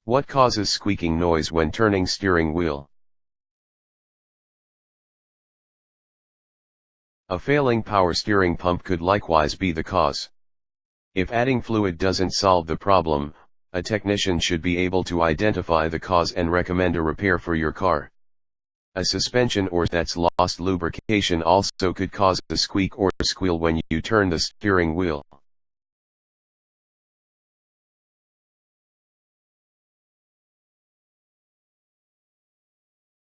What causes squeaking noise when turning steering wheel? A failing power steering pump could likewise be the cause. If adding fluid doesn't solve the problem, a technician should be able to identify the cause and recommend a repair for your car. A suspension or that's lost lubrication also could cause a squeak or squeal when you turn the steering wheel.